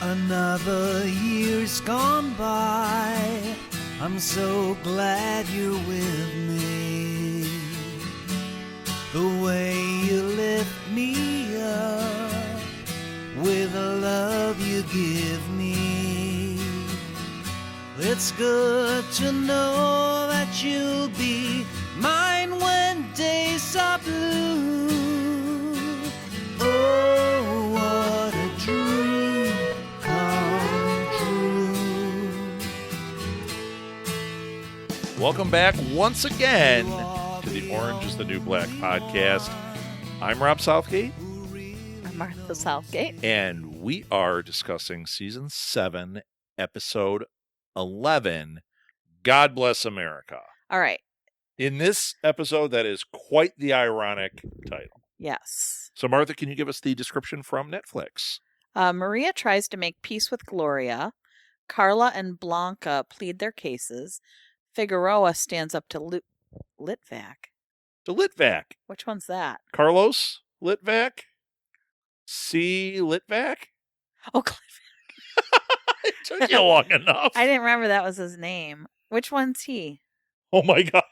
Another year's gone by. I'm so glad you're with me. The way you lift me up with the love you give me. It's good to know that you'll be mine when days are blue. Oh, what a dream come true. Welcome back once again to the Orange is the New Black podcast. I'm Rob Southgate. I'm Martha Southgate. And we are discussing Season 7, Episode 11, God Bless America. All right. In this episode, that is quite the ironic title. Yes. So, Martha, can you give us the description from Netflix? Maria tries to make peace with Gloria. Carla and Blanca plead their cases. Figueroa stands up to Litvak. To Litvak. Which one's that? Carlos Litvak? C. Litvak? Oh, It took you long enough. I didn't remember that was his name. Which one's he? Oh, my God.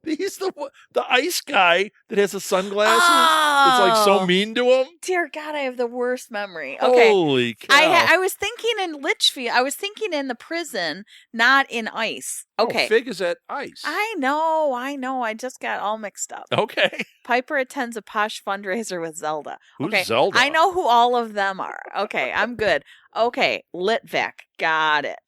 He's the ice guy that has the sunglasses. Oh! It's like so mean to him. Dear God, I have the worst memory. Okay. Holy cow. I was thinking in Litchfield. I was thinking in the prison, not in ICE. Okay. Oh, Fig is at ICE. I know. I just got all mixed up. Okay. Piper attends a posh fundraiser with Zelda. Who's okay. Zelda? I know who all of them are. Okay, I'm good. Okay, Litvak. Got it.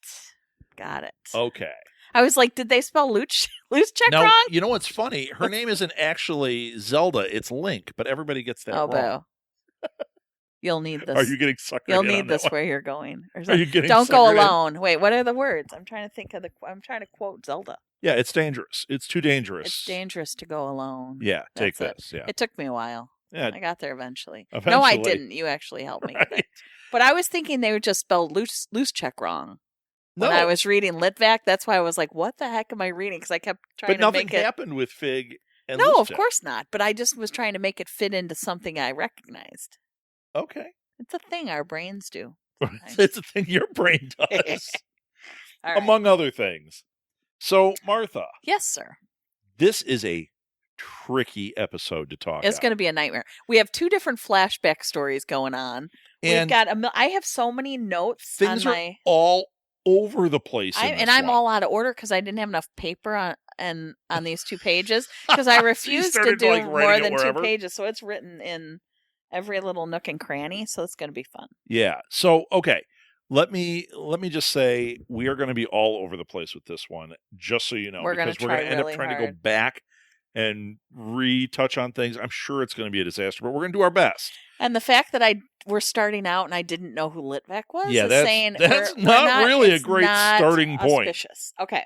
Okay. I was like, did they spell loose check Now, wrong? you know what's funny? Her name isn't actually Zelda. It's Link, but everybody gets that wrong. Boo. You'll need this. Are you getting suckered You'll in need on this that one? where you're going. Or Are you getting Don't go suckered in? alone. Wait, what are the words? I'm trying to think of I'm trying to quote Zelda. Yeah, it's dangerous. It's too dangerous. It's dangerous to go alone. Yeah, take That's this. Yeah. It took me a while. Yeah. I got there eventually. No, I Eventually. didn't. You actually helped me Right. get there. But I was thinking they would just spell loose check wrong. No. When I was reading Litvak, that's why I was like, what the heck am I reading? Because I kept trying But to nothing make it. happened with Fig and No, of Lipstick. course not. But I just was trying to make it fit into something I recognized. Okay. It's a thing our brains do. It's a thing your brain does, All right. among other things. So, Martha, Yes, sir. this is a tricky episode to talk It's going to be a nightmare. We have two different flashback stories going on. And We've got I have so many notes things on are my. all over the place. I'm all out of order because I didn't have enough paper on these 2 pages because I refused to started, do like, more writing it than 2 wherever? pages. So it's written in every little nook and cranny. So it's going to be fun. Yeah. So, okay. Let me just say we are going to be all over the place with this one, just so you know, We're gonna because we're going try to end up really trying to go hard. back and retouch on things. I'm sure it's going to be a disaster, but we're going to do our best. And the fact that we're starting out and I didn't know who Litvak was Yeah, is that's saying not we're really a it's great not starting point. auspicious. Okay.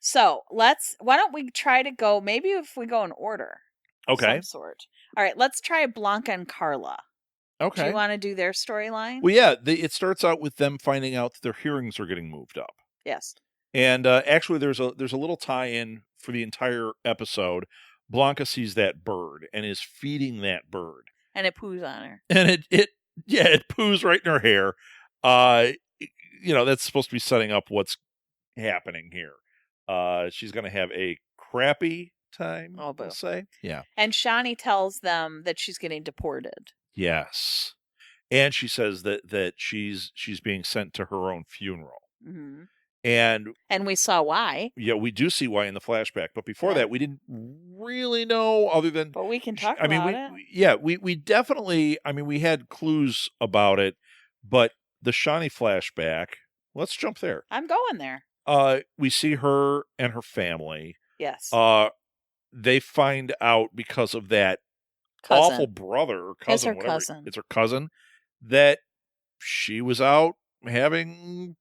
So why don't we try to go, maybe if we go in order. Of Okay. some sort. All right, let's try Blanca and Carla. Do Okay. you want to do their storyline? Well, yeah, it starts out with them finding out that their hearings are getting moved up. Yes. And actually, there's a little tie-in for the entire episode. Blanca sees that bird and is feeding that bird. And it poos on her. And it poos right in her hair. That's supposed to be setting up what's happening here. She's going to have a crappy time, Oh, boo. I'll say. Yeah. And Shani tells them that she's getting deported. Yes. And she says that she's being sent to her own funeral. Mm-hmm. And we saw why. yeah, we do see why in the flashback. But before Yeah. that, we didn't really know other than... But we can talk I mean, about it. we definitely... I mean, we had clues about it, but the Shani flashback, let's jump there. I'm going there. We see her and her family. Yes. They find out because of that Cousin. awful brother or cousin, It's her whatever. cousin. It's her cousin, that she was out having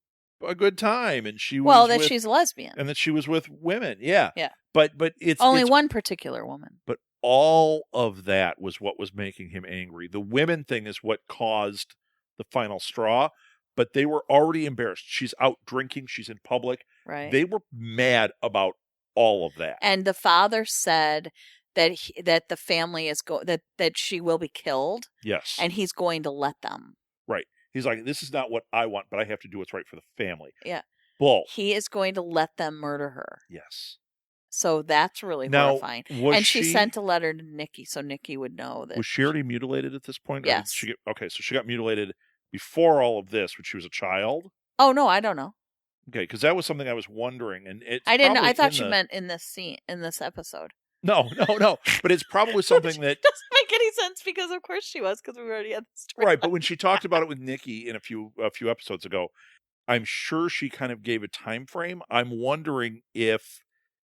a good time, and she was that with, she's a lesbian. and that she was with women. Yeah. Yeah. But it's Only it's, one particular woman. But all of that was what was making him angry. The women thing is what caused the final straw, but they were already embarrassed. She's out drinking. She's in public. Right. They were mad about all of that. And the father said that that the family is that she will be killed, Yes. and he's going to let them. Right. He's like, this is not what I want, but I have to do what's right for the family. Yeah. Bull. He is going to let them murder her. Yes. So that's really Now, horrifying. was And she sent a letter to Nikki so Nikki would know that. Was she already mutilated at this point? Yes. Or did she get, okay, so she got mutilated before all of this when she was a child? Oh, no, I don't know. Okay, because that was something I was wondering. And it's I didn't know. probably I thought in she the- meant in this scene, in this episode. No. But it's probably something that... doesn't make any sense because of course she was, because we already had the story. Right, but when she talked about it with Nikki in a few episodes ago, I'm sure she kind of gave a time frame. I'm wondering if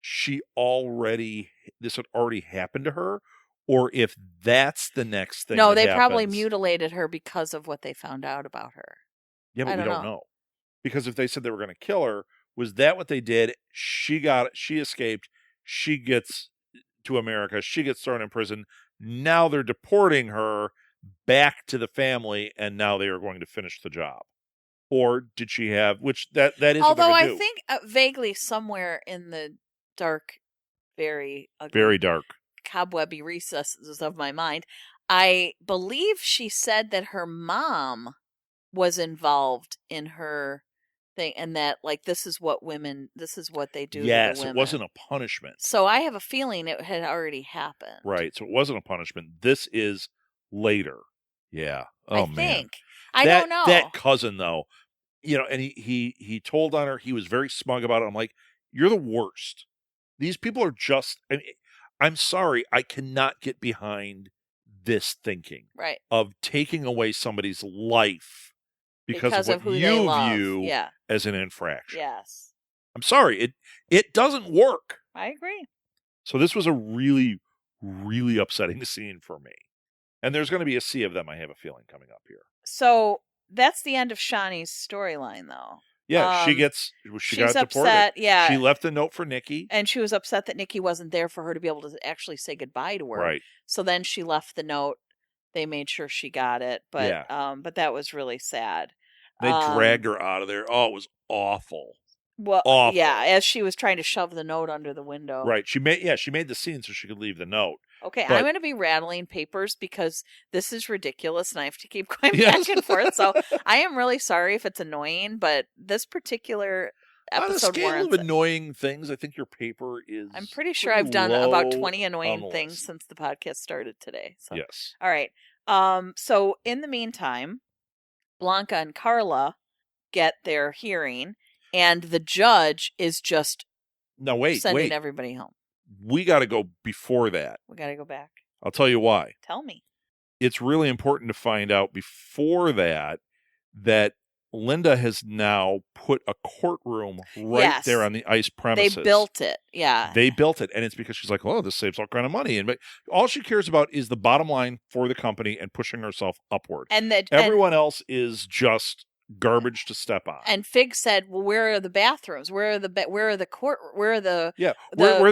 this had already happened to her, or if that's the next thing. No, that they probably happens. mutilated her because of what they found out about her. Yeah, but I we don't don't know. Because if they said they were going to kill her, was that what they did? She escaped. She gets to America. She gets thrown in prison. Now they're deporting her back to the family, and now they are going to finish the job. Or did she have, which that is Although what I do. think vaguely somewhere in the dark, very ugly, Very dark. cobwebby recesses of my mind, I believe she said that her mom was involved in her thing, and that like this is what they do to the Yes, women. it wasn't a punishment. So I have a feeling it had already happened. Right, so it wasn't a punishment. This is later. Yeah. Oh, man. Think. I don't know. That cousin, though, and he told on her. He was very smug about it. I'm like, you're the worst. These people are just, I'm sorry, I cannot get behind this thinking. Right. Of taking away somebody's life because of who what they you love. view as an infraction. Yes. I'm sorry, it doesn't work. I agree. So this was a really, really upsetting scene for me. And there's going to be a sea of them, I have a feeling, coming up here. So that's the end of Shawnee's storyline, though. Yeah, she got upset, deported. yeah. She left a note for Nikki. And she was upset that Nikki wasn't there for her to be able to actually say goodbye to her. Right. So then she left the note. They made sure she got it. But but that was really sad. They dragged her out of there. Oh, it was awful. Well, awful. Yeah, as she was trying to shove the note under the window. Right. She made the scene so she could leave the note. Okay, but... I'm going to be rattling papers because this is ridiculous and I have to keep going back and forth. So I am really sorry if it's annoying, but this particular episode on a scale of it. annoying things, I think your paper is. I'm pretty sure I've done about 20 annoying things since the podcast started today. So. Yes. All right. So in the meantime, Blanca and Carla get their hearing, and the judge is just sending everybody home. We got to go before that. We got to go back. I'll tell you why. Tell me. It's really important to find out before that Linda has now put a courtroom right there on the ice premises. They built it. Yeah. They built it. And it's because she's like, oh, this saves all kind of money. And all she cares about is the bottom line for the company and pushing herself upward. And everyone else is just garbage to step on. And Fig said, "Well, where are the bathrooms? Where are the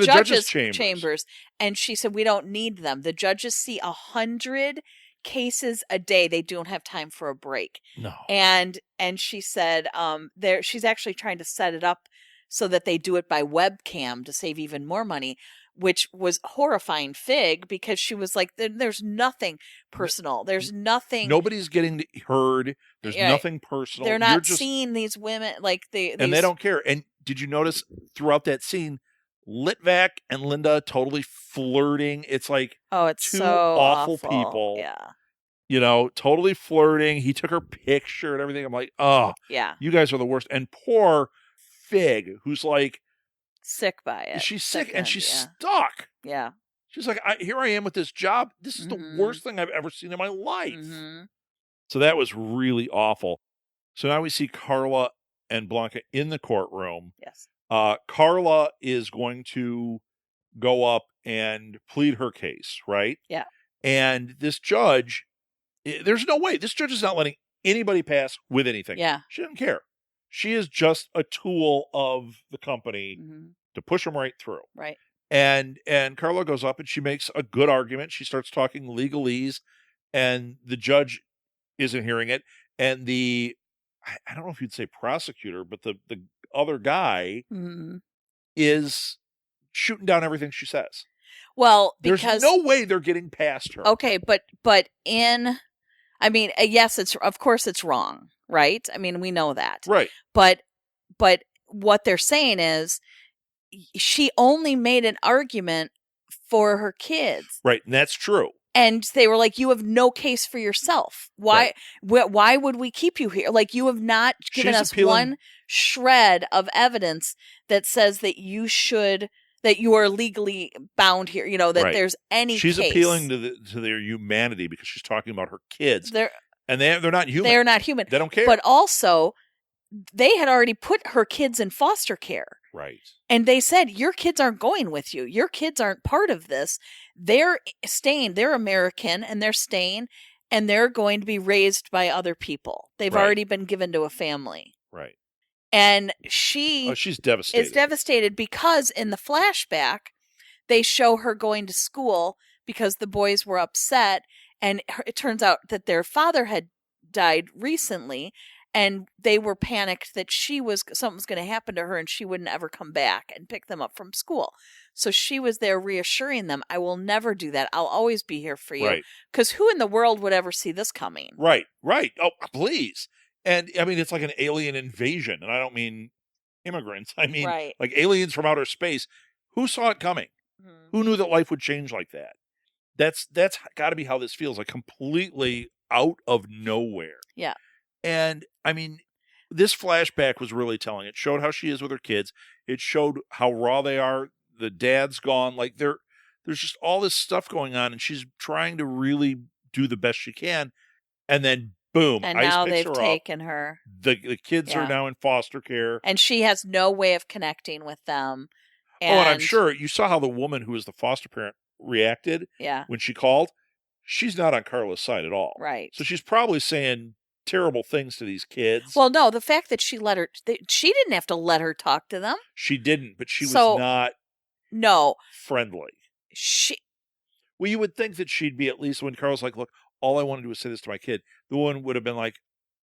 judges' chambers?" And she said, "We don't need them. The judges see 100 cases a day. They don't have time for a break." No. And she said, she's actually trying to set it up so that they do it by webcam to save even more money, which was horrifying Fig, because she was like, there's nothing personal. There's nothing. Nobody's getting heard. There's nothing personal. They're not seeing these women and they don't care. And did you notice throughout that scene, Litvak and Linda totally flirting? It's like, it's two so awful people. Yeah. Totally flirting. He took her picture and everything. I'm like, oh, yeah, you guys are the worst. And poor Fig, who's like, sick by it. She's sick and she's stuck. Yeah. She's like, here I am with this job. This is the worst thing I've ever seen in my life. Mm-hmm. So that was really awful. So now we see Carla and Blanca in the courtroom. Yes. Carla is going to go up and plead her case, right? Yeah. And this judge, there's no way. This judge is not letting anybody pass with anything. Yeah. She doesn't care. She is just a tool of the company to push them right through. Right. And Carla goes up and she makes a good argument. She starts talking legalese, and the judge isn't hearing it. And I don't know if you'd say prosecutor, but the other guy is shooting down everything she says. Well, because there's no way they're getting past her. Okay, but in I mean, yes, of course it's wrong, right? I mean, we know that. Right. But what they're saying is she only made an argument for her kids. Right. And that's true. And they were like, you have no case for yourself. Why why would we keep you here? Like, you have not given us one shred of evidence that says that you are legally bound here, that there's any She's case. Appealing to their humanity because she's talking about her kids. They're not human. They're not human. They don't care. But also, they had already put her kids in foster care. Right. And they said, your kids aren't going with you. Your kids aren't part of this. They're staying. They're American, and they're staying, and they're going to be raised by other people. They've already been given to a family. Right. And she's devastated. Is devastated because in the flashback, they show her going to school because the boys were upset. And it turns out that their father had died recently. And they were panicked that something was going to happen to her and she wouldn't ever come back and pick them up from school. So she was there reassuring them, I will never do that. I'll always be here for you. Because who in the world would ever see this coming? Right. Oh, please. And I mean, it's like an alien invasion. And I don't mean immigrants. I mean, like aliens from outer space. Who saw it coming? Mm-hmm. Who knew that life would change like that? That's got to be how this feels, like completely out of nowhere. Yeah. And I mean, this flashback was really telling. It showed how she is with her kids. It showed how raw they are. The dad's gone. Like there's just all this stuff going on, and she's trying to really do the best she can. And then boom, and ICE now picks they've her taken up. her. The kids are now in foster care, and she has no way of connecting with them. And I'm sure you saw how the woman who was the foster parent reacted. Yeah. When she called, she's not on Carla's side at all. Right. So she's probably saying terrible things to these kids. Well, no, the fact that she didn't have to let her talk to them. She didn't, but she was not friendly. Well, you would think that she'd be, at least when Carla's like, look, all I want to do is say this to my kid. The woman would have been like,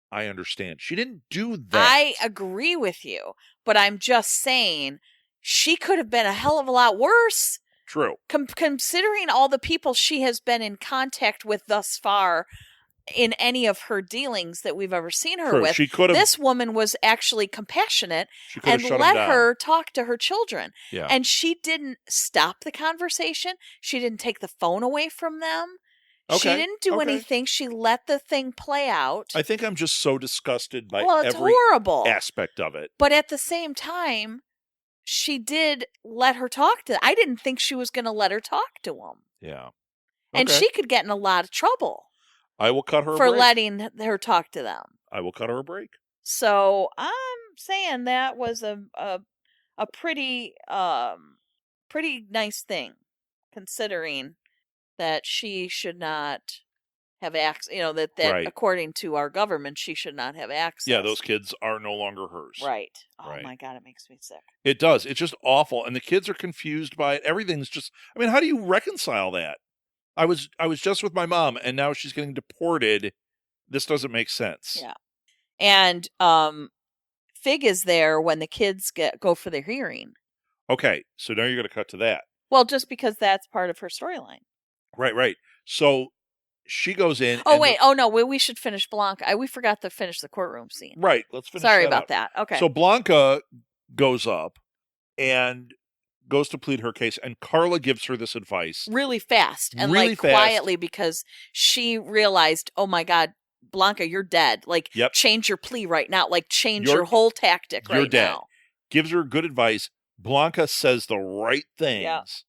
I understand. She didn't do that. I agree with you, but I'm just saying she could have been a hell of a lot worse. True. Considering all the people she has been in contact with thus far in any of her dealings that we've ever seen her with, this woman was actually compassionate and let her talk to her children. Yeah. And she didn't stop the conversation. She didn't take the phone away from them. She didn't do anything. She let the thing play out. I think I'm just so disgusted by every horrible aspect of it. But at the same time, she did let her talk to them. I didn't think she was going to let her talk to them. Yeah. And she could get in a lot of trouble. I will cut her a break. For break. letting her talk to them. I will cut her a break. So I'm saying that was a pretty nice thing, considering that she should not have access. That according to our government, she should not have access. Yeah, those kids are no longer hers. Right. Oh my God, it makes me sick. It does. It's just awful, and the kids are confused by it. Everything's just. I mean, how do you reconcile that? I was just with my mom, and now she's getting deported. This doesn't make sense. Yeah, and Fig is there when the kids go for their hearing. Okay, so now you're going to cut to that. Well, just because that's part of her storyline. Right. So she goes in. Oh wait! Oh no! We should finish Blanca. We forgot to finish the courtroom scene. Right. Let's finish. Sorry about that. Okay. So Blanca goes up and goes to plead her case, and Carla gives her this advice really fast and quietly, because she realized, oh my God, Blanca, you're dead. Like, change your plea right now. Like, change your whole tactic right now. Gives her good advice. Blanca says the right things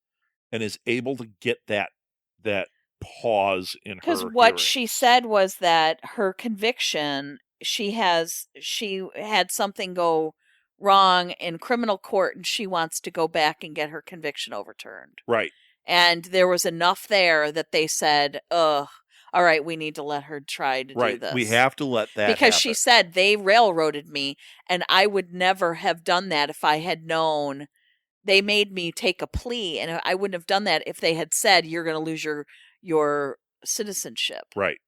and is able to get that pause in her. Because what she said was that her conviction, she had something go wrong in criminal court, and she wants to go back and get her conviction overturned. Right. And there was enough there that they said, ugh, all right, we need to let her try to do this. We have to let that because happen. She said they railroaded me, and I would never have done that if I had known. They made me take a plea, and I wouldn't have done that if they had said you're going to lose your citizenship. Right.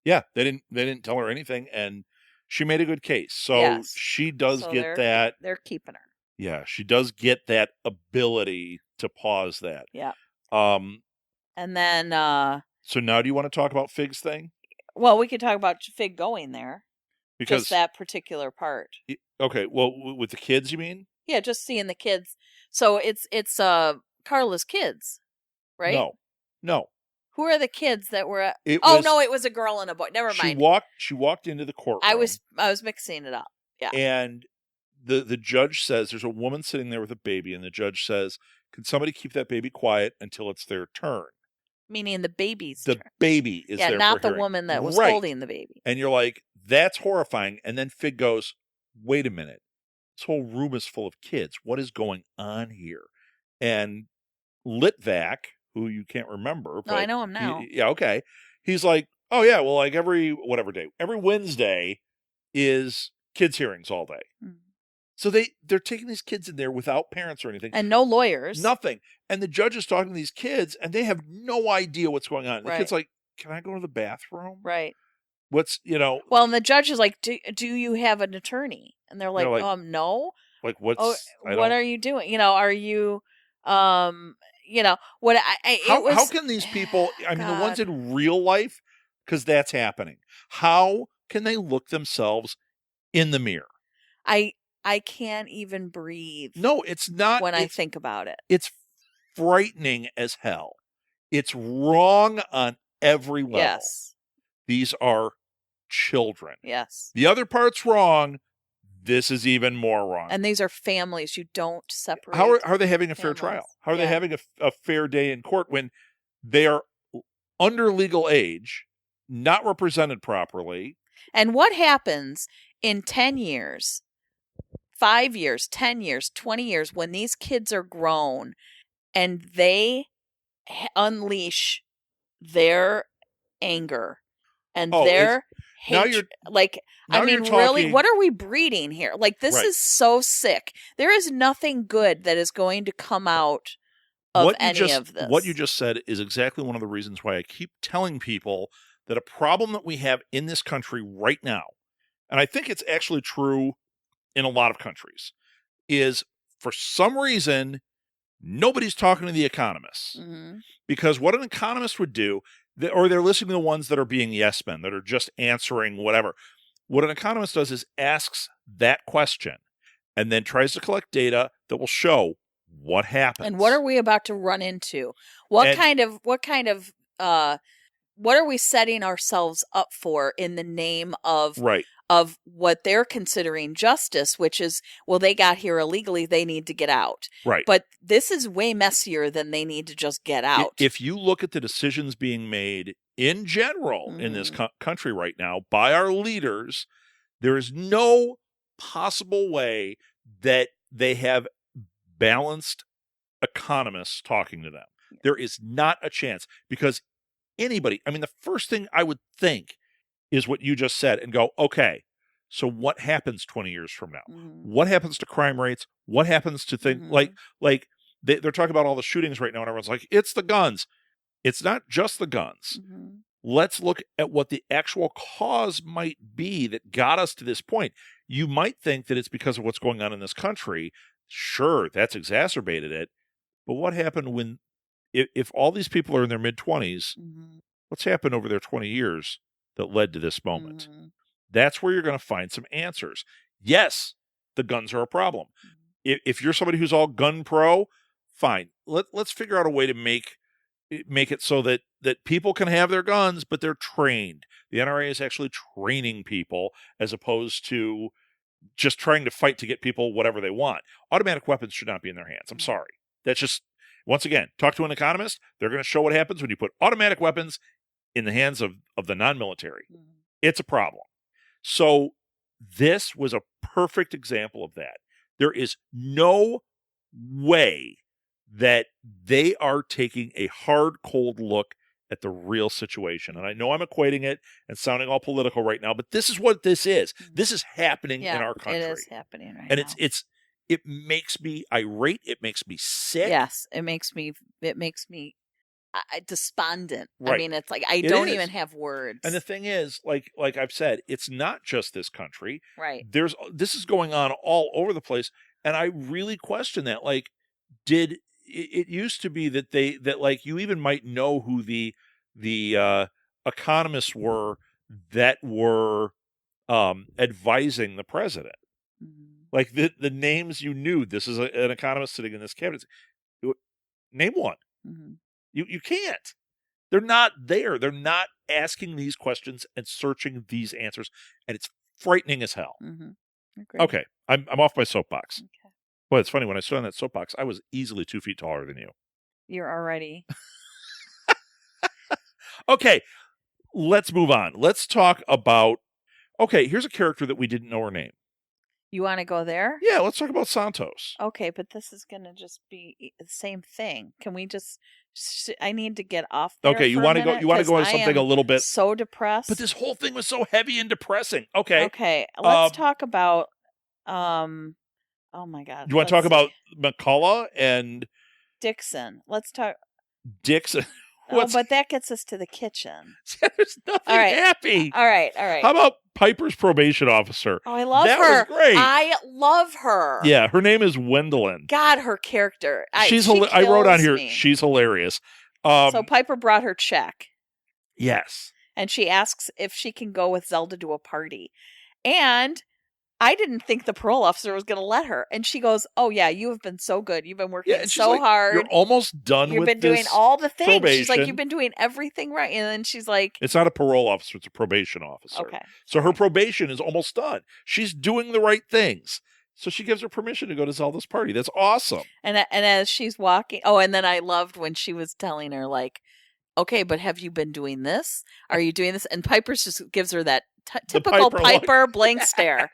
Yeah, they didn't tell her anything, and she made a good case. So she does get that. They're keeping her. Yeah, she does get that ability to pause that. Yeah. And then so now do you want to talk about Fig's thing? Well, we could talk about Fig going there. Because Just that particular part. okay, well, with the kids, you mean? Yeah, just seeing the kids. So it's Carla's kids, right? No. Who are the kids that were at... It Oh was, no, it was a girl and a boy. Never she mind. walked into the courtroom. I was mixing it up. Yeah. And the judge says there's a woman sitting there with a baby, and the judge says, "Can somebody keep that baby quiet until it's their turn?" Meaning the baby's The turn. baby is there not for the hearing. woman that was Right. holding the baby. And you're like, that's horrifying. And then Fig goes, "Wait a minute. This whole room is full of kids. What is going on here?" And Litvak, who you can't remember, No, I know him now. yeah, okay. He's like, "Oh yeah, well, like every Wednesday is kids hearings all day." Mm. So they're taking these kids in there without parents or anything. And no lawyers. Nothing. And the judge is talking to these kids, and they have no idea what's going on. The kid's like, "Can I go to the bathroom?" Right. What's, Well, and the judge is like, do you have an attorney? And they're like, no. Like, what's... Oh, what are you doing? Are you, what how can these people, I mean, the ones in real life, because that's happening, how can they look themselves in the mirror? I can't even breathe. No, it's not. When I think about it. It's frightening as hell. It's wrong on every level. Yes. These are children. Yes. The other part's wrong. This is even more wrong. And these are families. You don't separate. How are they having a fair trial? How are they having a fair day in court when they are under legal age, not represented properly? And what happens in 10 years, 5 years, 10 years, 20 years, when these kids are grown and they unleash their anger and their hatred? Really, what are we breeding here? Like, this is so sick. There is nothing good that is going to come out of any of this. What you just said is exactly one of the reasons why I keep telling people that a problem that we have in this country right now, and I think it's actually true in a lot of countries, is for some reason, nobody's talking to the economists. Mm-hmm. Because what an economist would do, or they're listening to the ones that are being yes men, that are just answering whatever. What an economist does is asks that question and then tries to collect data that will show what happens. And what are we about to run into? What are we setting ourselves up for in the name of of what they're considering justice, which is, well, they got here illegally, they need to get out. Right. But this is way messier than they need to just get out. If you look at the decisions being made in general in this country right now by our leaders, there is no possible way that they have balanced economists talking to them. There is not a chance, because anybody, I mean, the first thing I would think is what you just said and go, okay, so what happens 20 years from now? Mm-hmm. What happens to crime rates? What happens to things like they're talking about all the shootings right now, and everyone's like, it's the guns. It's not just the guns. Mm-hmm. Let's look at what the actual cause might be that got us to this point. You might think that it's because of what's going on in this country. Sure, that's exacerbated it. But what happened when, if all these people are in their mid-20s, what's happened over their 20 years that led to this moment? That's where you're going to find some answers. Yes, the guns are a problem. If you're somebody who's all gun pro, fine. Let's figure out a way to make it so that people can have their guns, but they're trained. The NRA is actually training people as opposed to just trying to fight to get people whatever they want. Automatic weapons should not be in their hands. I'm sorry. That's just, once again, talk to an economist. They're going to show what happens when you put automatic weapons in the hands of the non-military. It's a problem. So this was a perfect example of that. There is no way that they are taking a hard, cold look at the real situation. And I know I'm equating it and sounding all political right now, but this is what this is. This is happening in our country. It is happening right now. And it makes me irate. It makes me sick. Yes, it makes me despondent. Right. I mean, it's like I don't even have words. And the thing is, like I've said, it's not just this country. Right. This is going on all over the place, and I really question that. Like, it used to be that like you even might know who the economists were that were advising the president. Like the names you knew. This is an economist sitting in this cabinet. Name one. You can't. They're not there. They're not asking these questions and searching these answers, and it's frightening as hell. Okay, I'm off my soapbox. Okay. Well, it's funny, when I stood on that soapbox, I was easily 2 feet taller than you. You're already. Okay, let's move on. Let's talk about. Okay, here's a character that we didn't know her name. You want to go there? Yeah, let's talk about Santos. Okay, but this is going to just be the same thing. Can we just? I need to get off there. Okay, you want to go? You want to go into something a little bit? So depressed. But this whole thing was so heavy and depressing. Okay. Okay, let's talk about. Oh my God. You want to talk about McCullough and Dixon? Let's talk. Dixon. Oh, but that gets us to the kitchen. There's nothing happy. All right. How about Piper's probation officer? Oh, I love her. That was great. I love her. Yeah, her name is Wendelin. God, her character. She I wrote on here, she's hilarious. So Piper brought her check. Yes. And she asks if she can go with Zelda to a party. And I didn't think the parole officer was going to let her. And she goes, oh, yeah, you have been so good. You've been working so hard. You're almost done with this. You've been doing all the things. Probation. She's like, you've been doing everything right. And then she's like. It's not a parole officer. It's a probation officer. Okay. So her probation is almost done. She's doing the right things. So she gives her permission to go to Zelda's party. That's awesome. And as she's walking. Oh, and then I loved when she was telling her, like, okay, but have you been doing this? Are you doing this? And Piper just gives her that typical Piper blank stare.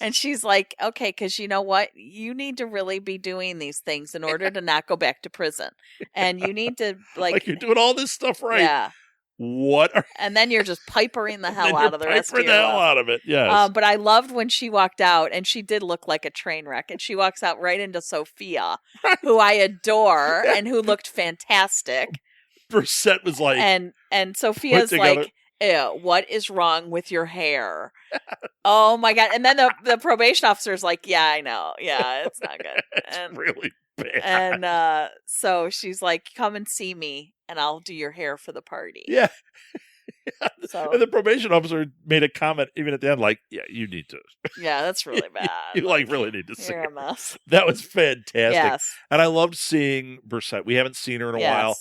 And she's like, okay, because you know what? You need to really be doing these things in order to not go back to prison. And you need to, like you're doing all this stuff right. Yeah. What? And then you're just pipering the hell out of the rest of your the hell out of it, yes. But I loved when she walked out, and she did look like a train wreck. And she walks out right into Sophia, who I adore and who looked fantastic. Brissette was like, and Sophia's like, ew, what is wrong with your hair? Oh my God. And then the probation officer's like, yeah, I know. Yeah, it's not good. It's really bad. And so she's like, come and see me and I'll do your hair for the party. Yeah. So, and the probation officer made a comment even at the end, like, yeah, you need to. Yeah, that's really bad. You really need to see You're a mess. That was fantastic. Yes. And I loved seeing Brissette. We haven't seen her in a while.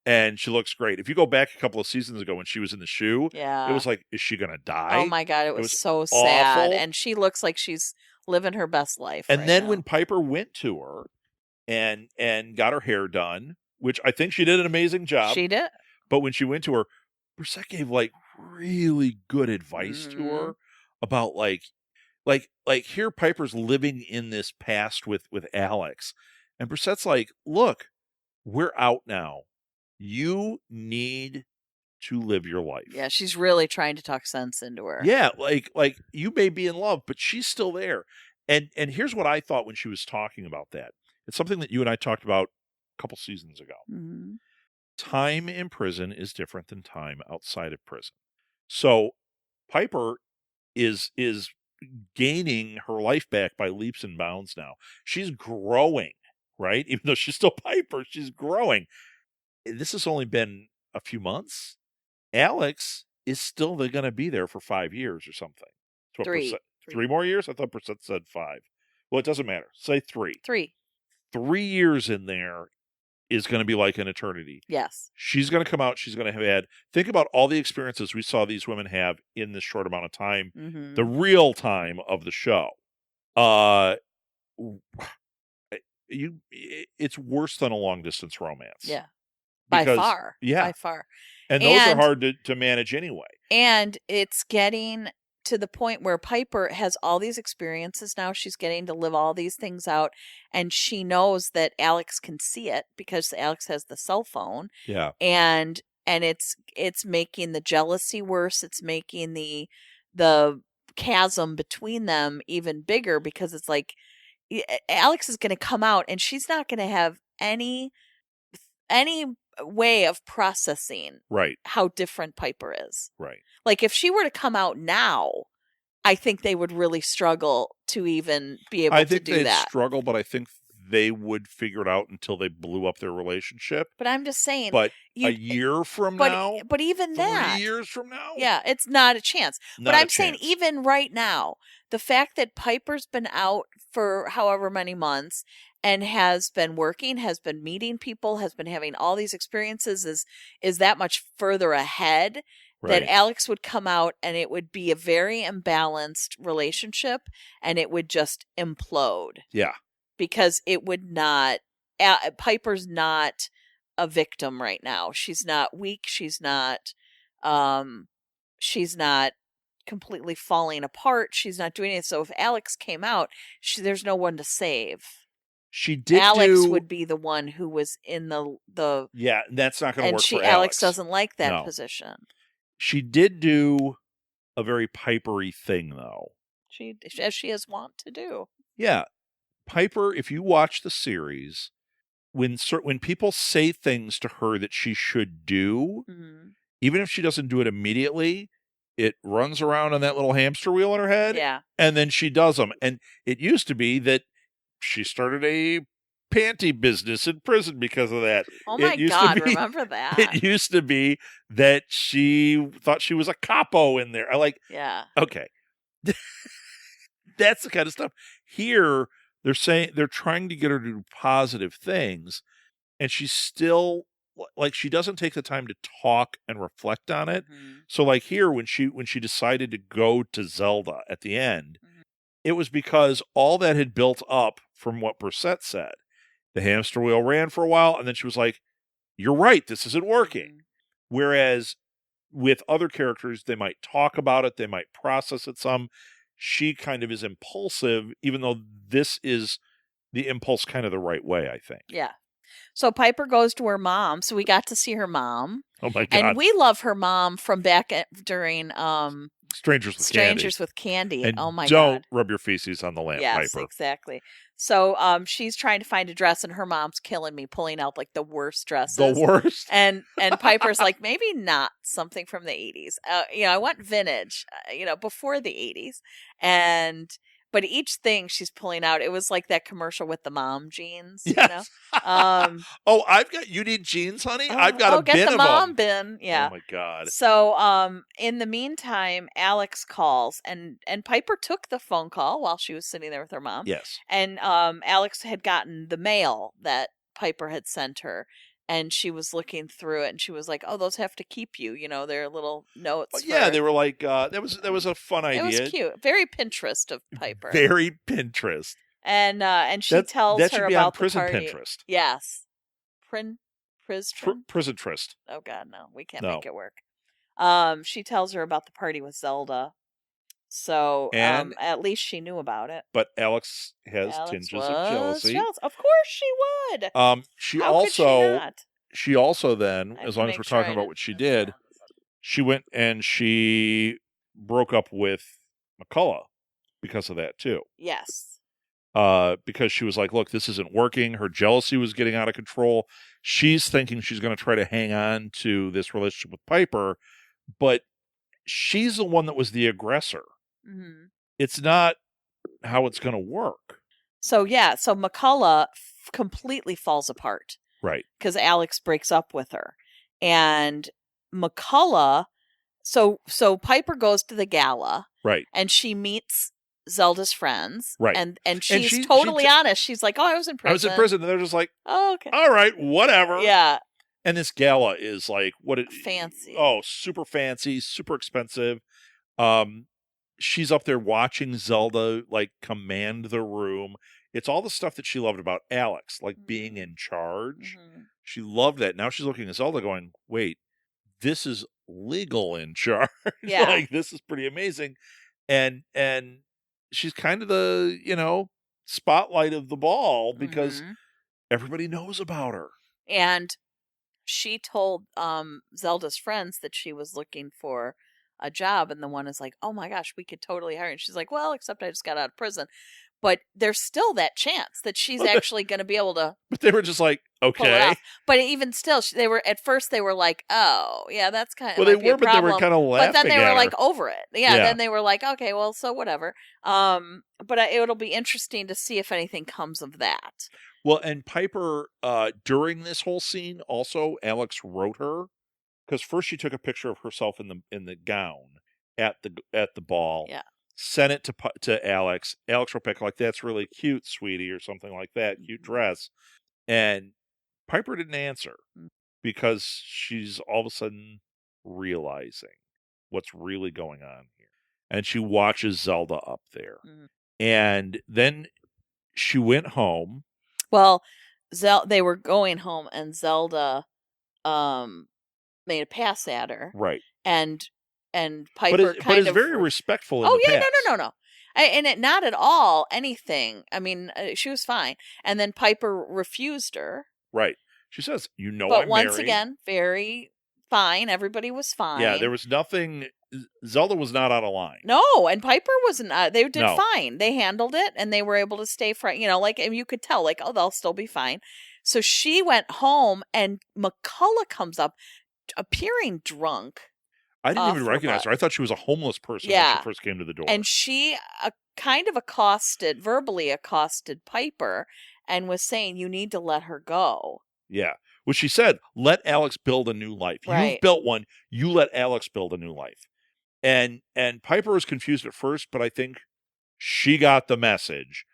And she looks great. If you go back a couple of seasons ago when she was in the shoe, it was like, is she going to die? Oh my God, it was so sad. And she looks like she's living her best life. And then when Piper went to her and got her hair done, which I think she did an amazing job. She did. But when she went to her, Brissette gave like really good advice to her about like here Piper's living in this past with Alex. And Brissette's like, look, we're out now. You need to live your life. Yeah, she's really trying to talk sense into her. Yeah, like you may be in love, but she's still there. And here's what I thought when she was talking about that. It's something that you and I talked about a couple seasons ago. Mm-hmm. Time in prison is different than time outside of prison. So Piper is gaining her life back by leaps and bounds now. She's growing, right? Even though she's still Piper, she's growing. This has only been a few months. Alex is still going to be there for 5 years or something. 3 more years? I thought Brissette said 5. Well, it doesn't matter. Say 3. 3 years in there is going to be like an eternity. Yes. She's going to come out. She's going to have had, think about all the experiences we saw these women have in this short amount of time, the real time of the show. It's worse than a long distance romance. Yeah. By far. Yeah. By far. And those are hard to manage anyway. And it's getting to the point where Piper has all these experiences now. She's getting to live all these things out. And she knows that Alex can see it because Alex has the cell phone. Yeah. And it's making the jealousy worse. It's making the chasm between them even bigger because it's like Alex is going to come out and she's not going to have any way of processing how different Piper is. Right. Like if she were to come out now, I think they would really struggle to even be able to do that. I think they'd struggle, but I think they would figure it out until they blew up their relationship. But I'm just saying, But a year from now, but even 3 that, years from now, yeah, it's not a chance. not But I'm a saying, chance. even right now, the fact that Piper's been out for however many months and has been working, has been meeting people, has been having all these experiences is that much further ahead that Right. Alex would come out and it would be a very imbalanced relationship and it would just implode. Yeah. Because it would not, Piper's not a victim right now. She's not weak. She's not completely falling apart. She's not doing it. So if Alex came out, there's no one to save. She did Alex would be the one who was in the yeah, that's not going to work for Alex doesn't like that No. position. She did do a very Piper-y thing, though. As she is wont to do. Yeah. Piper, if you watch the series, when people say things to her that she should do, even if she doesn't do it immediately, it runs around on that little hamster wheel in her head. Yeah. And then she does them. And it used to be that she started a panty business in prison because of that. Oh my God, remember that. It used to be that she thought she was a capo in there. Yeah. Okay. That's the kind of stuff. Here, they're trying to get her to do positive things, and she's still she doesn't take the time to talk and reflect on it. So like here, when she decided to go to Zelda at the end, it was because all that had built up from what Brissette said. The hamster wheel ran for a while, and then she was like, "You're right, this isn't working." Whereas with other characters, they might talk about it, they might process it some. She kind of is impulsive, even though this is the impulse kind of the right way, I think. Yeah. So Piper goes to her mom. So we got to see her mom. Oh my God. And we love her mom from back during Strangers with Candy. And oh my God. Don't rub your feces on the lamp, yes, Piper. Exactly. So she's trying to find a dress and her mom's killing me, pulling out like the worst dresses. The worst? And Piper's like, maybe not something from the 80s. I want vintage, before the 80s. But each thing she's pulling out, it was like that commercial with the mom jeans. Yes. Oh, you need jeans, honey? I've got a bin of them. Get the mom bin. Yeah. Oh my God. So, in the meantime, Alex calls and Piper took the phone call while she was sitting there with her mom. Yes. And, Alex had gotten the mail that Piper had sent her. And she was looking through it, and she was like, "Oh, those have to keep you. They're little notes." Oh, yeah, they were like that was a fun idea. It was cute, very Pinterest of Piper. Very Pinterest. And she tells her about the prison party. Pinterest. Yes, prison Trist. Oh God, no, we can't make it work. She tells her about the party with Zelda. So at least she knew about it. But Alex has tinges of jealousy. Of course she would. She also then, as long as we're talking about what she did, she went and she broke up with McCullough because of that too. Yes. Because she was like, look, this isn't working. Her jealousy was getting out of control. She's thinking she's going to try to hang on to this relationship with Piper, but she's the one that was the aggressor. Mm-hmm. It's not how it's going to work. So McCullough completely falls apart. Right. Because Alex breaks up with her. And McCullough, so Piper goes to the gala. Right. And she meets Zelda's friends. Right. And she's totally honest. She's like, oh, I was in prison. And they're just like, oh, okay. All right, whatever. Yeah. And this gala is like, fancy. Oh, super fancy, super expensive. She's up there watching Zelda like command the room. It's all the stuff that she loved about Alex, like being in charge. Mm-hmm. She loved that. Now she's looking at Zelda going, wait, this is legal in charge. Yeah. Like, this is pretty amazing. And she's kind of the, spotlight of the ball because everybody knows about her. And she told Zelda's friends that she was looking for a job, and the one is like, oh my gosh, we could totally hire her. And she's like, well, except I just got out of prison. But there's still that chance that she's actually going to be able to. But they were just like, okay. But even still, they were like, oh, yeah, that's kind of. Well, they were, but they were kind of laughing. But then they were her. like over it. Yeah. Then they were like, okay, well, so whatever. But it'll be interesting to see if anything comes of that. Well, and Piper, during this whole scene, also Alex wrote her, because first she took a picture of herself in the gown at the ball, Yeah. sent it to Alex. Alex wrote back like, "That's really cute, sweetie," or something like that. Cute dress. And Piper didn't answer because she's all of a sudden realizing what's really going on here, and she watches Zelda up there, and then she went home. Well, they were going home, and Zelda made a pass at her, Right? and Piper but is very respectful. In the yeah, pass. no. And it not at all anything. I mean, she was fine, and then Piper refused her. Right? She says, but I'm once married. again, very fine. Everybody was fine. Yeah, there was nothing. Zelda was not out of line. No, and Piper wasn't. They did No. fine. They handled it, and they were able to stay friends. And you could tell, like, oh, they'll still be fine. So she went home, and McCullough comes up, appearing drunk. I didn't even recognize her. I thought she was a homeless person when she first came to the door. And she kind of verbally accosted Piper, and was saying, "You need to let her go." Yeah. Which she said, let Alex build a new life. Right. You've built one. You let Alex build a new life. And Piper was confused at first, but I think she got the message.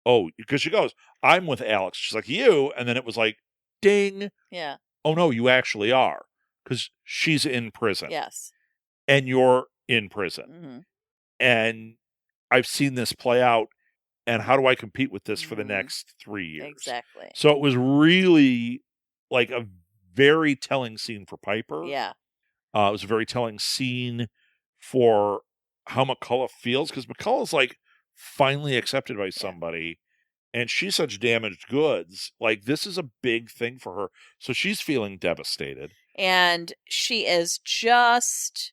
Oh, because she goes, I'm with Alex. She's like, you? And then it was like, ding. Yeah. Oh, no, you actually are. Because she's in prison. Yes. And you're in prison. Mm-hmm. And I've seen this play out. And how do I compete with this for the next 3 years? Exactly. So it was really like a very telling scene for Piper. Yeah. It was a very telling scene for how McCullough feels, because McCullough's like finally accepted by somebody, and she's such damaged goods. Like, this is a big thing for her. So she's feeling devastated. And she is just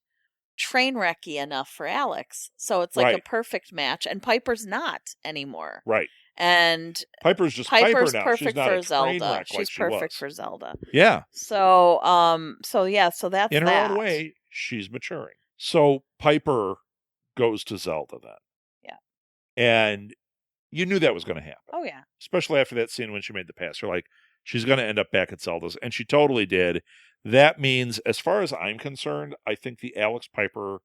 train wrecky enough for Alex. So it's like a perfect match, and Piper's not anymore. Right. And Piper's just Piper now. Perfect She's not for a Zelda. Like she's perfect for Zelda. Yeah. So so that's in her own way, she's maturing. So Piper goes to Zelda then. Yeah. And you knew that was going to happen. Oh yeah. Especially after that scene when she made the pass. You're like, she's going to end up back at Zelda's, and she totally did. That means, as far as I'm concerned, I think the Alex Piper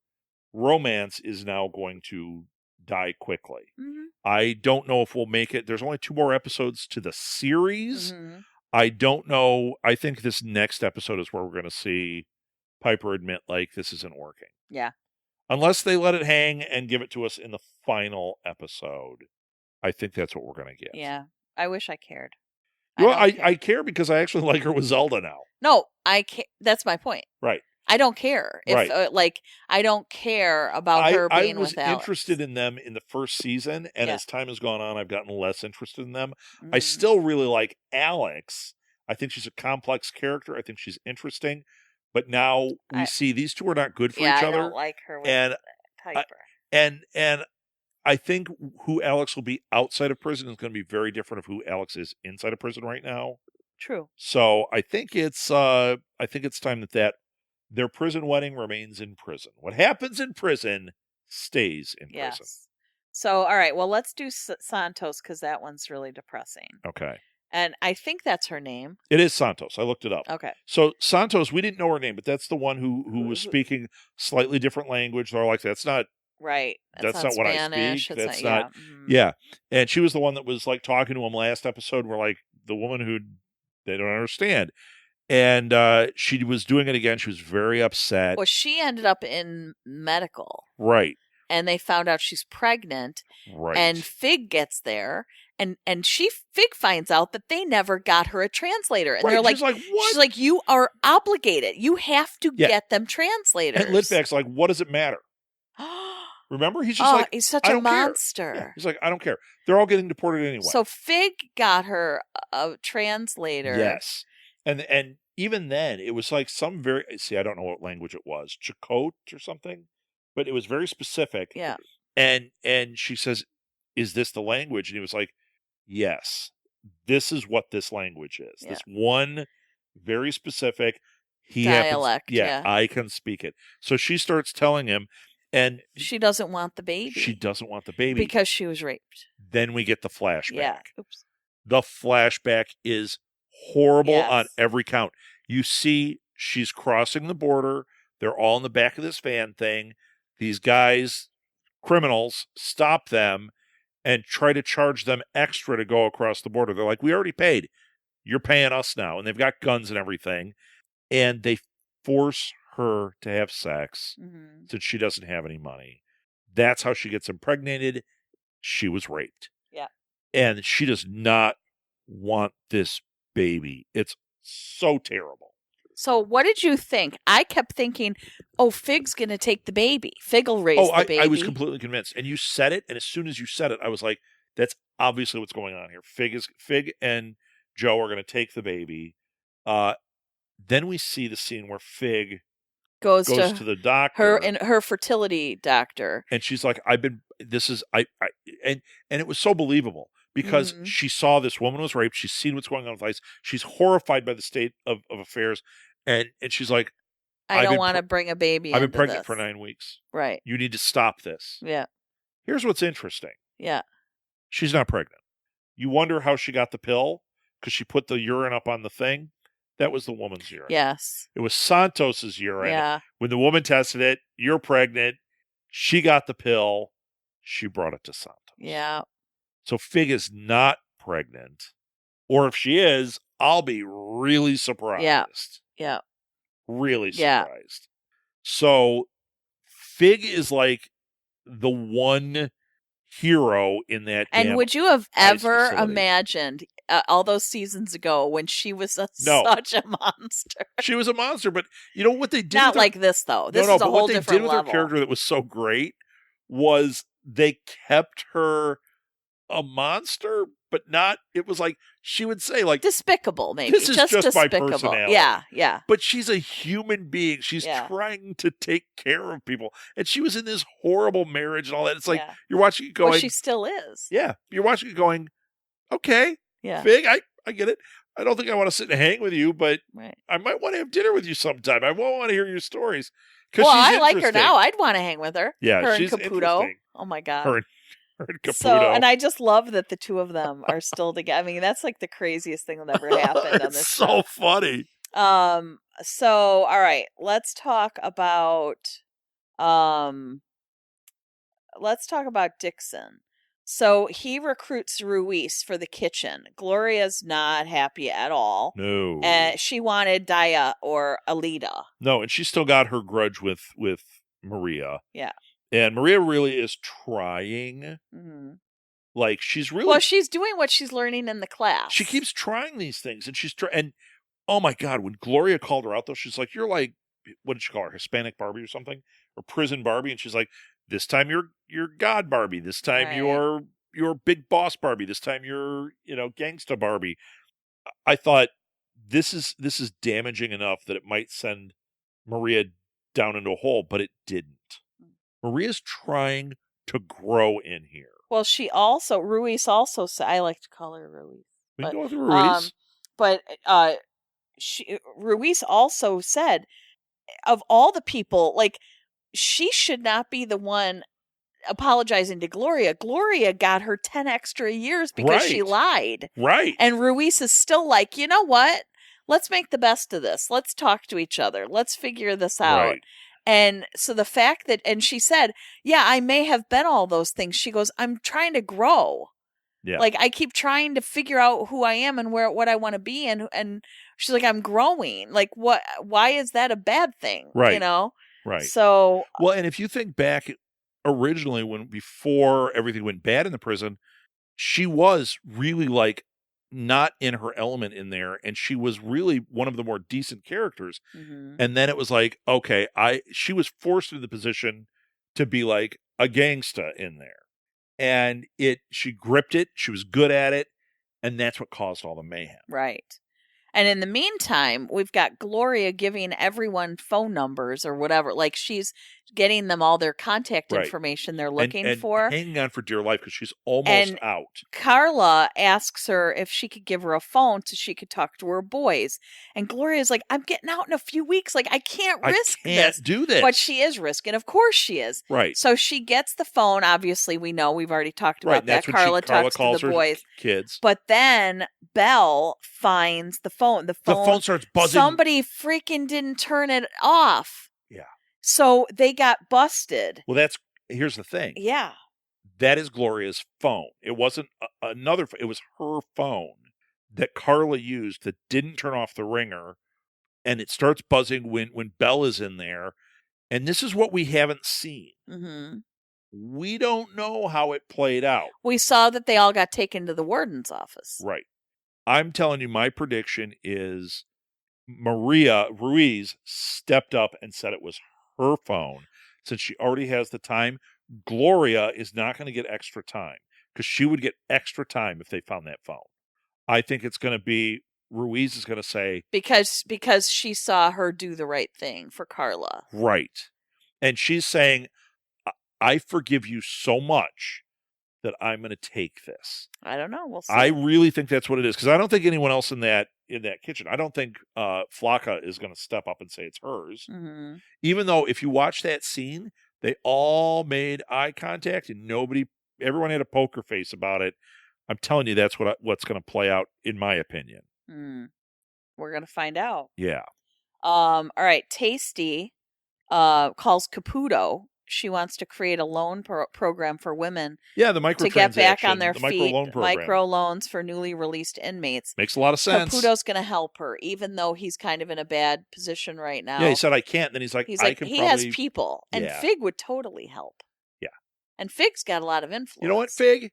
romance is now going to die quickly. Mm-hmm. I don't know if we'll make it. There's only 2 more episodes to the series. Mm-hmm. I don't know. I think this next episode is where we're going to see Piper admit, like, this isn't working. Yeah. Unless they let it hang and give it to us in the final episode. I think that's what we're going to get. Yeah. I wish I cared. I care because I actually like her with Zelda now. No, that's my point. Right. I don't care if I don't care about her being with Alex. I was interested in them in the first season, and as time has gone on, I've gotten less interested in them. I still really like Alex. I think she's a complex character. I think she's interesting. But now we see these two are not good for each other. I don't like her with Piper. And I think who Alex will be outside of prison is going to be very different of who Alex is inside of prison right now. True. So I think it's time that their prison wedding remains in prison. What happens in prison stays in prison. So, all right. Well, let's do Santos, because that one's really depressing. Okay. And I think that's her name. It is Santos. I looked it up. Okay. So Santos, we didn't know her name, but that's the one who was speaking slightly different language. They're like, that's not right. That's not Spanish. what I speak. That's not. Yeah. And she was the one that was like talking to him last episode. We're like the woman who they don't understand. And she was doing it again. She was very upset. Well, she ended up in medical. Right. And they found out she's pregnant. Right. And Fig gets there. And Fig finds out that they never got her a translator. And they're like, what? She's like, you are obligated. You have to get them translators. And Litvak's like, what does it matter? Remember? He's just like, he's such a monster. Yeah. He's like, I don't care. They're all getting deported anyway. So Fig got her a translator. Yes. And even then, it was like I don't know what language it was, Chakotay or something, but it was very specific. Yeah. And she says, is this the language? And he was like, yes, this is what this language is. Yeah. This one very specific dialect. I can speak it. So she starts telling him, and she doesn't want the baby. She doesn't want the baby because she was raped. Then we get the flashback. Yeah. Oops. The flashback is horrible Yes. on every count. You see she's crossing the border. They're all in the back of this van thing. These guys, criminals, stop them and try to charge them extra to go across the border. They're like, we already paid. You're paying us now. And they've got guns and everything. And they force her to have sex since she doesn't have any money. That's how she gets impregnated. She was raped. Yeah. And she does not want this baby. It's so terrible. So what did you think? I kept thinking, oh, Fig's going to take the baby. Fig will raise the baby. I was completely convinced. And you said it, and as soon as you said it, I was like, that's obviously what's going on here. Fig and Joe are going to take the baby. Then we see the scene where Fig goes to the doctor. Her fertility doctor. And she's like, and it was so believable because she saw this woman was raped. She's seen what's going on with ICE. She's horrified by the state of affairs. And she's like, I don't want to bring a baby. I've been pregnant for 9 weeks. Right. You need to stop this. Yeah. Here's what's interesting. Yeah. She's not pregnant. You wonder how she got the pill because she put the urine up on the thing. That was the woman's urine. Yes. It was Santos's urine. Yeah. When the woman tested it, you're pregnant. She got the pill. She brought it to Santos. Yeah. So Fig is not pregnant. Or if she is, I'll be really surprised. Yeah. Really surprised. So Fig is like the one hero in that. And would you have ever imagined all those seasons ago when she was such a monster? She was a monster, but you know what they did? Not like this though. This is a whole different level. What they did with her character that was so great was they kept her a monster, but not. It was like she would say, like despicable, maybe. This is just my personality. Yeah. But she's a human being. She's trying to take care of people, and she was in this horrible marriage and all that. It's like you're watching it going. Well, she still is. Yeah, you're watching it going. Okay, Fig, I get it. I don't think I want to sit and hang with you, but I might want to have dinner with you sometime. I won't want to hear your stories. Well, I like her now. I'd want to hang with her. Yeah, her she's and Caputo. Interesting. Oh my god. Her and Caputo. So, and I just love that the two of them are still together. I mean, that's like the craziest thing that ever happened on this show. So funny. So all right, let's talk about Dixon. So he recruits Ruiz for the kitchen. Gloria's not happy at all. No. She wanted Daya or Alita. No, and she still got her grudge with Maria. Yeah. And Maria really is trying. Mm-hmm. Like, she's really... Well, she's doing what she's learning in the class. She keeps trying these things, and she's... And, oh my God, when Gloria called her out, though, she's like, you're like... What did she call her? Hispanic Barbie or something? Or prison Barbie? And she's like, this time you're God Barbie. This time you're big boss Barbie. This time you're, gangsta Barbie. I thought, this is damaging enough that it might send Maria down into a hole, but it didn't. Maria's trying to grow in here. Well, Ruiz also said, I like to call her Ruiz. We can go with Ruiz. Ruiz also said, of all the people, like, she should not be the one apologizing to Gloria. Gloria got her 10 extra years because she lied. Right. And Ruiz is still like, you know what? Let's make the best of this. Let's talk to each other. Let's figure this out. Right. And so the fact that, and she said, yeah, I may have been all those things. She goes, I'm trying to grow. Yeah. Like, I keep trying to figure out who I am and what I want to be. And she's like, I'm growing. Like, why is that a bad thing? Right. Right. So. Well, and if you think back originally before everything went bad in the prison, she was really like not in her element in there. And she was really one of the more decent characters. Mm-hmm. And then it was like, okay, she was forced into the position to be like a gangsta in there. And she gripped it. She was good at it. And that's what caused all the mayhem. Right. And in the meantime, we've got Gloria giving everyone phone numbers or whatever. Like, she's getting them all their contact Right. information they're looking and for. hanging on for dear life because she's almost And out. Carla asks her if she could give her a phone so she could talk to her boys. And Gloria's like, I'm getting out in a few weeks. Like, I can't risk this. Do this. But she is risking. Of course she is. Right. So she gets the phone. Obviously, we know. We've already talked Right. about that. That's when Carla talks calls to the her boys. kids. But then Belle finds the phone. The phone starts buzzing. Somebody freaking didn't turn it off. Yeah. So they got busted. Well, here's the thing. Yeah. That is Gloria's phone. It wasn't another. It was her phone that Carla used that didn't turn off the ringer, and it starts buzzing when Belle is in there. And this is what we haven't seen. Mm-hmm. We don't know how it played out. We saw that they all got taken to the warden's office. Right. I'm telling you, my prediction is Maria Ruiz stepped up and said it was her phone. Since she already has the time, Gloria is not going to get extra time because she would get extra time if they found that phone. I think it's going to be Ruiz is going to say because she saw her do the right thing for Carla. Right. And she's saying, I forgive you so much that I'm going to take this. I don't know. We'll see. I really think that's what it is because I don't think anyone else in that kitchen. I don't think Flocka is going to step up and say it's hers. Mm-hmm. Even though if you watch that scene, they all made eye contact and everyone had a poker face about it. I'm telling you, that's what's going to play out, in my opinion. We're going to find out. Yeah. All right. Tasty calls Caputo. She wants to create a loan program for women. Yeah, the micro to get back on their the feet. Micro loan program. Micro loans for newly released inmates. Makes a lot of sense. Caputo's going to help her, even though he's kind of in a bad position right now. Yeah, he said I can't. Then he's like, he probably... has people, and Yeah. Fig would totally help. Yeah, and Fig's got a lot of influence. You know what, Fig?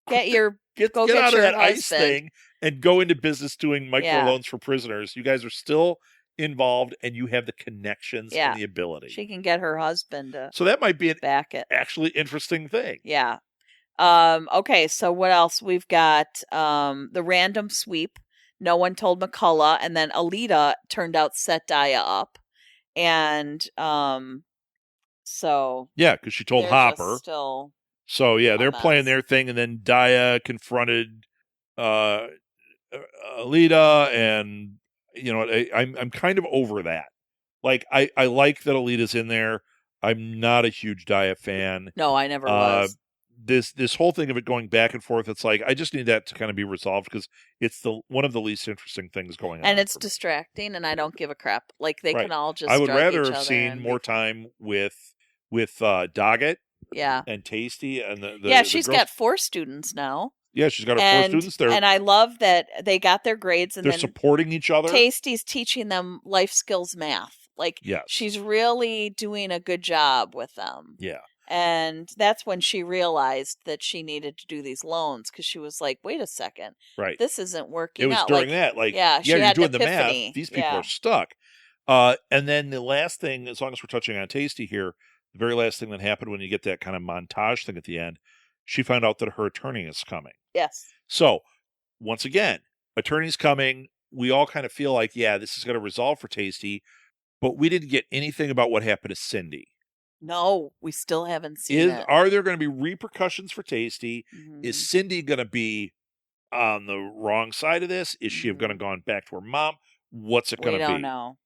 Get out your of that husband. ICE thing and go into business doing micro loans for prisoners. You guys are still involved, and you have the connections and the ability. She can get her husband to so that might be an actually interesting thing. Yeah. Okay, so what else? We've got the random sweep. No one told McCullough, and then Alita turned out set Daya up. And so yeah, because she told Hopper. So yeah, they're playing their thing, and then Daya confronted Alita, and I'm kind of over that. Like I like that Alita's in there. I'm not a huge Daya fan. No, I never was. This whole thing of it going back and forth, it's like I just need that to kind of be resolved because it's one of the least interesting things going on. And it's distracting, and I don't give a crap. Like they can all just. I would rather have seen more time with Doggett. Yeah. And Tasty and she's got 4 students now. Yeah, she's got her 4 students there. And I love that they got their grades and they're supporting each other. Tasty's teaching them life skills math. Like she's really doing a good job with them. Yeah. And that's when she realized that she needed to do these loans because she was like, wait a second. Right. This isn't working out. It was during that. Like, you're doing the math. These people are stuck. And then the last thing, as long as we're touching on Tasty here, the very last thing that happened when you get that kind of montage thing at the end, she found out that her attorney is coming. Yes. So, once again, attorney's coming. We all kind of feel like, this is going to resolve for Tasty, but we didn't get anything about what happened to Cindy. No, we still haven't seen it. Are there going to be repercussions for Tasty? Mm-hmm. Is Cindy going to be on the wrong side of this? Is she going to go back to her mom? What's it going to be? We don't know.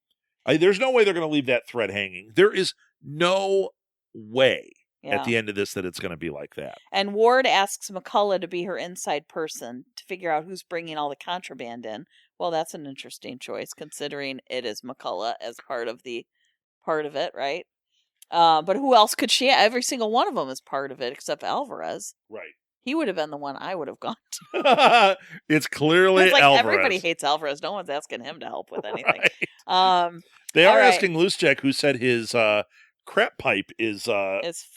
There's no way they're going to leave that thread hanging. There is no way at the end of this that it's going to be like that. And Ward asks McCullough to be her inside person to figure out who's bringing all the contraband in. Well, that's an interesting choice considering it is McCullough as part of it, right? But who else could she? Every single one of them is part of it except Alvarez. Right. He would have been the one I would have gone to. It's clearly like Alvarez. Everybody hates Alvarez. No one's asking him to help with anything. Right. They are asking Luszczyk, who said his crap pipe is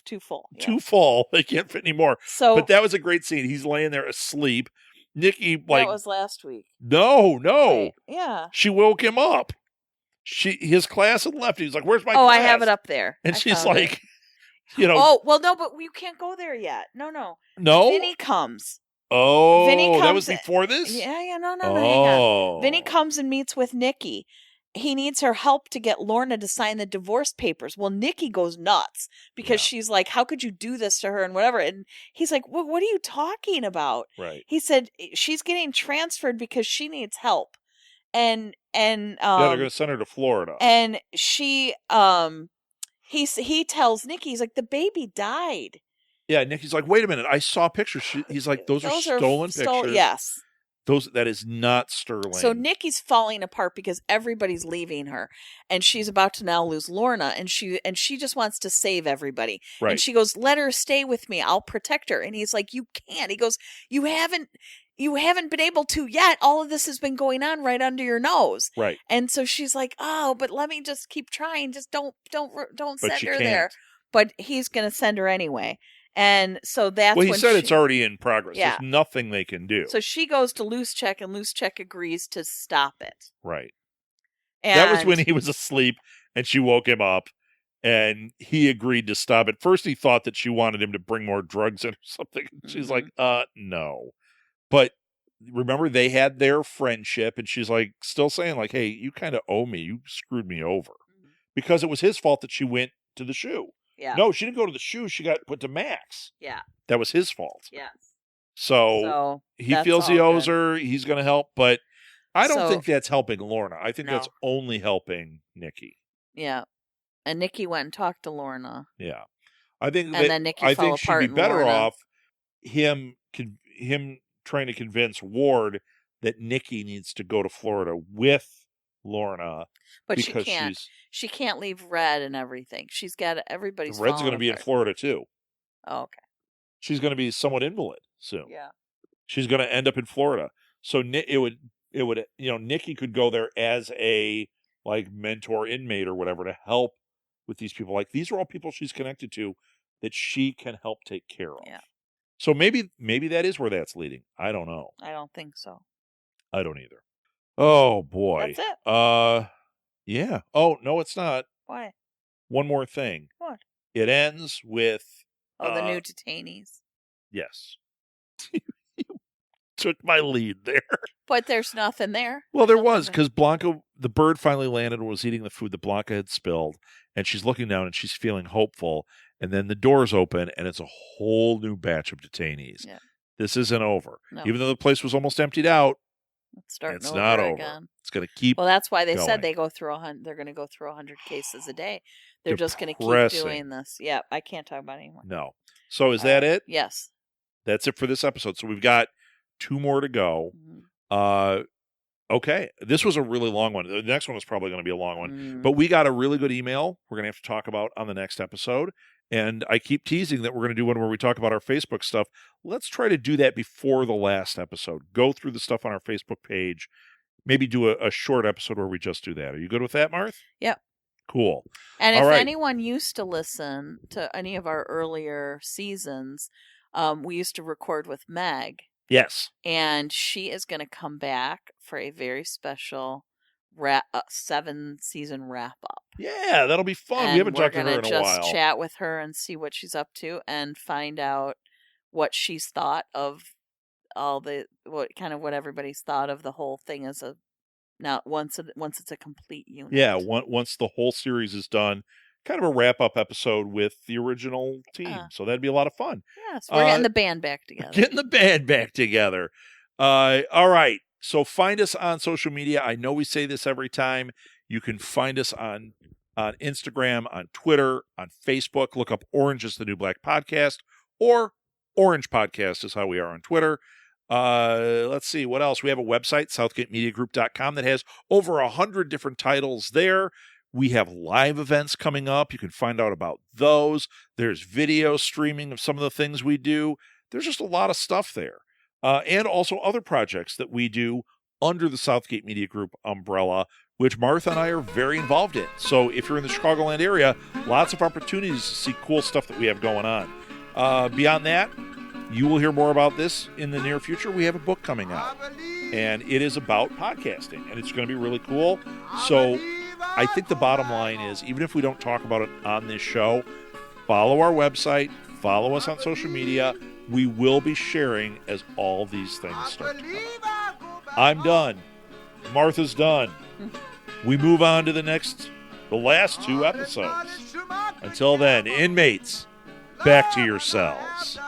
too full. Yeah. Too full. They can't fit anymore. But that was a great scene. He's laying there asleep. Nikki, that was last week. No. Wait, yeah. She woke him up. His class had left. He was like, "Where's my class?" I have it up there. And she's like, Oh, well, no, but you can't go there yet. No. Vinny comes. Oh, that was before this? Yeah, no, hang on. Vinny comes and meets with Nikki. he needs her help to get Lorna to sign the divorce papers. Well, Nikki goes nuts because she's like, how could you do this to her and whatever? And he's like, what are you talking about? Right. He said she's getting transferred because she needs help. And they're going to send her to Florida. And she he tells Nikki, he's like, the baby died. Yeah, Nikki's like, wait a minute, I saw pictures. He's like, those are stolen pictures. Yes. That is not Sterling. So Nikki's falling apart because everybody's leaving her, and she's about to now lose Lorna, and she just wants to save everybody. Right. And she goes, "Let her stay with me. I'll protect her." And he's like, "You can't." He goes, "You haven't been able to yet. All of this has been going on right under your nose." Right. And so she's like, "Oh, but let me just keep trying. Just don't send her can't. there." But he's going to send her anyway. And so that's well, he when said it's already in progress. Yeah. There's nothing they can do. So she goes to Loosecheck, and Loosecheck agrees to stop it. Right. And that was when he was asleep, and she woke him up, and he agreed to stop it. First, he thought that she wanted him to bring more drugs in or something. She's like, no. But remember, they had their friendship, and she's like, still saying, like, hey, you kind of owe me. You screwed me over. Because it was his fault that she went to the shoe. Yeah. No, she didn't go to the shoe. She got put to Max. Yeah. That was his fault. Yes. So he feels he owes her. He's going to help. But I don't think that's helping Lorna. I think that's only helping Nikki. Yeah. And Nikki went and talked to Lorna. Yeah. I think then Nikki fell she'd apart be in better Lorna. off him trying to convince Ward that Nikki needs to go to Florida with Lorna. But because she can't. She can't leave Red and everything. She's got everybody's. Red's going to be in Florida too. Oh, okay. She's going to be somewhat invalid soon. Yeah. She's going to end up in Florida. So it would Nikki could go there as a like mentor inmate or whatever to help with these people. Like these are all people she's connected to that she can help take care of. Yeah. So maybe that is where that's leading. I don't know. I don't think so. I don't either. Oh boy. That's it. Yeah. Oh no, it's not. Why? One more thing. What? It ends with the new detainees. Yes. You took my lead there. But there's nothing there. Well, there was, because Blanca, the bird finally landed and was eating the food that Blanca had spilled, and she's looking down and she's feeling hopeful, and then the doors open and it's a whole new batch of detainees. Yeah. This isn't over. No. Even though the place was almost emptied out, it's not over. Again. It's going to keep Well, that's why they going. said they're going to go through 100 cases a day. They're just going to keep doing this. Yeah, I can't talk about it anymore. No. So is that it? Yes. That's it for this episode. So we've got 2 more to go. Mm-hmm. Okay. This was a really long one. The next one is probably going to be a long one. Mm. But we got a really good email we're going to have to talk about on the next episode. And I keep teasing that we're going to do one where we talk about our Facebook stuff. Let's try to do that before the last episode. Go through the stuff on our Facebook page. Maybe do a short episode where we just do that. Are you good with that, Marth? Yep. Cool. And All if right. anyone used to listen to any of our earlier seasons, we used to record with Meg. Yes. And she is going to come back for a very special 7-season wrap-up. Yeah, that'll be fun. And we haven't talked to her in a we're going to while. just chat with her and see what she's up to and find out what she's thought of what everybody's thought of the whole thing as once it's a complete unit. Yeah, once the whole series is done, kind of a wrap-up episode with the original team. So that'd be a lot of fun. Yes, we're getting the band back together. Getting the band back together. All right. So find us on social media. I know we say this every time. You can find us on Instagram, on Twitter, on Facebook. Look up Orange is the New Black Podcast, or Orange Podcast is how we are on Twitter. Let's see what else. We have a website, southgatemediagroup.com, that has over 100 different titles there. We have live events coming up. You can find out about those. There's video streaming of some of the things we do. There's just a lot of stuff there. And also other projects that we do under the Southgate Media Group umbrella, which Martha and I are very involved in. So if you're in the Chicagoland area, lots of opportunities to see cool stuff that we have going on. Beyond that, you will hear more about this in the near future. We have a book coming out, and it is about podcasting, and it's going to be really cool. So I think the bottom line is, even if we don't talk about it on this show, follow our website, follow us on social media. We will be sharing as all these things start to come out. I'm done. Martha's done. we move on to the last 2 episodes. Until then, inmates, back to your cells.